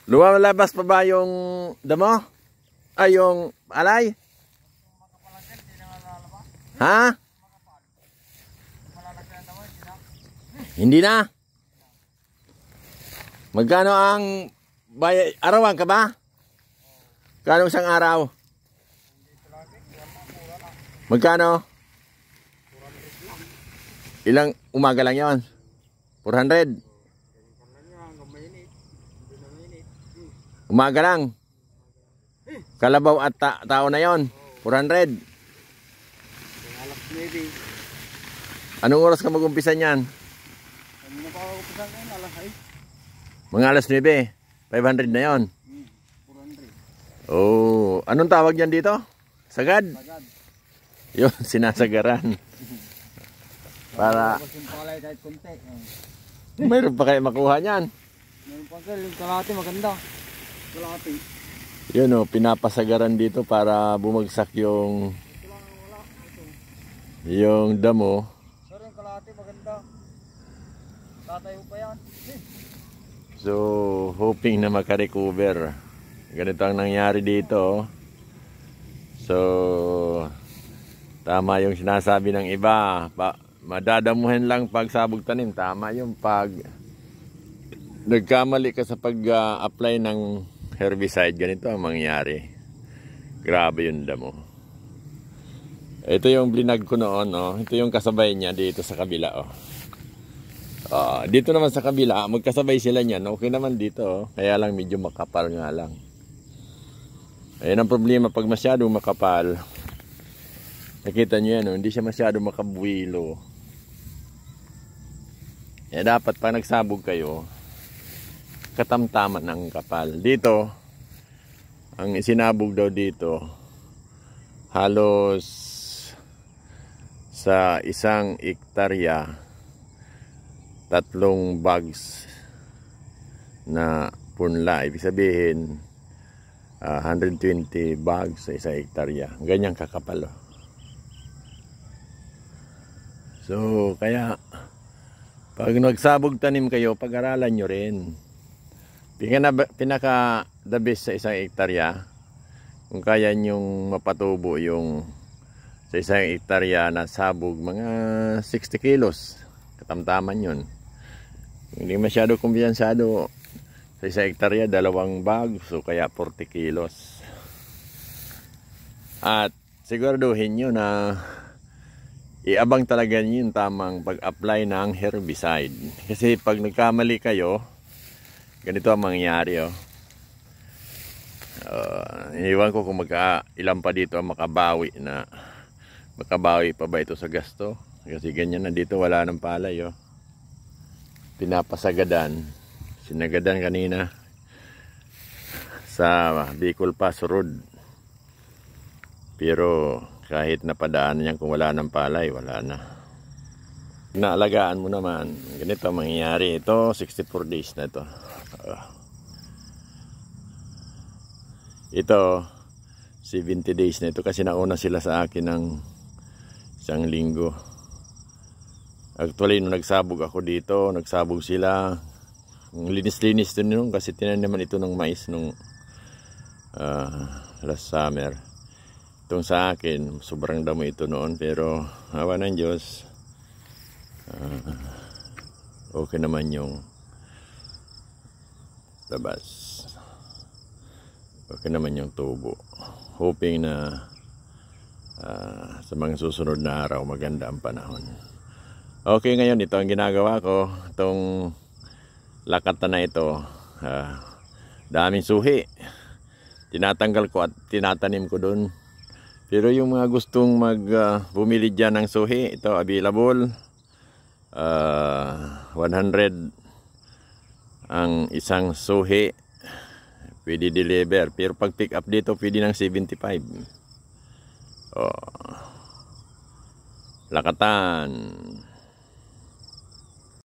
Lumalabas pa ba yung damo? Ay, yung alay? Ha? Hindi na. Magkano ang arawan ka ba? Kano isang araw? Magkano? Ilang umaga lang yon? 400? Umaga lang. Kalabaw at tao na yon. 400. Anong oras ka mag-umpisa niyan? Mga alas 9. 500 na yon. Oh, anong tawag yan dito? Sagad? Yun, sinasagaran. Para mayroon pa kayo makuha niyan. Mayroon pa kayo, yung kalahati maganda. Kalahati. Yun o, pinapasagaran dito para bumagsak yung damo. Pero yung kalahati maganda. Tatayo pa yan. So, hoping na makarecover. Ganito ang nangyari dito. So, tama yung sinasabi ng iba. Madadamuhin lang pag sabog tanim. Tama yung pag nagkamali ka sa pag-apply ng herbicide. Ganito ang mangyari. Grabe yung damo. Ito yung blinag ko noon. Oh. Ito yung kasabay niya dito sa kabila. Oh. Dito naman sa kabila, magkasabay sila niyan. Okay naman dito. Oh. Kaya lang medyo makapal nga lang. Ayan ang problema pag masyadong makapal. Nakita nyo yan, oh, hindi siya masyadong makabuwilo. Eh dapat pag nagsabog kayo, katamtaman ng kapal. Dito, ang isinabog daw dito, halos sa 1 hektarya, 3 bags na punla. Ibig sabihin, 120 bags sa 1 hektarya. Ganyang kakapal. Oh. So, kaya pag nagsabog tanim kayo, pag-aralan nyo rin. Pinaka the best sa 1 hektarya, kung kaya nyong mapatubo yung sa 1 hektarya na sabog, mga 60 kilos. Katamtaman yun. Hindi masyado kumbiyansado. Sa 1 hektarya, 2 bag, so kaya 40 kilos. At siguraduhin nyo na iabang talaga nyo yung tamang pag-apply ng herbicide. Kasi pag nagkamali kayo, ganito ang mangyayari. Oh. Iniwan ko kung ilan pa dito ang makabawi pa ba ito sa gasto. Kasi ganyan na dito, wala ng palay. Oh. Pinapasagadan. Sinagadan kanina sa Bicol Pass Road. Pero kahit napadaan niyan kung wala ng palay, wala na. Naalagaan mo naman. Ganito mangyayari. Ito, 64 days na ito. Ito, 70 days na ito kasi nauna sila sa akin ng 1 linggo. Actually, nung nagsabog ako dito, nagsabog sila. Linis-linis din nung kasi tinaniman ito ng mais nung last summer. Itong sa akin, sobrang damo ito noon, pero awa ng Diyos, okay naman yung labas. Okay naman yung tubo. Hoping na sa mga susunod na araw maganda ang panahon. Okay, ngayon ito ang ginagawa ko. Itong lakatan na ito, daming suhi. Tinatanggal ko at tinatanim ko doon. Pero yung mga gustong bumili dyan ng suhi, ito available. 100 ang isang suhi. Pwede deliver. Pero pag pick up dito, pwede ng 75. Lakatan.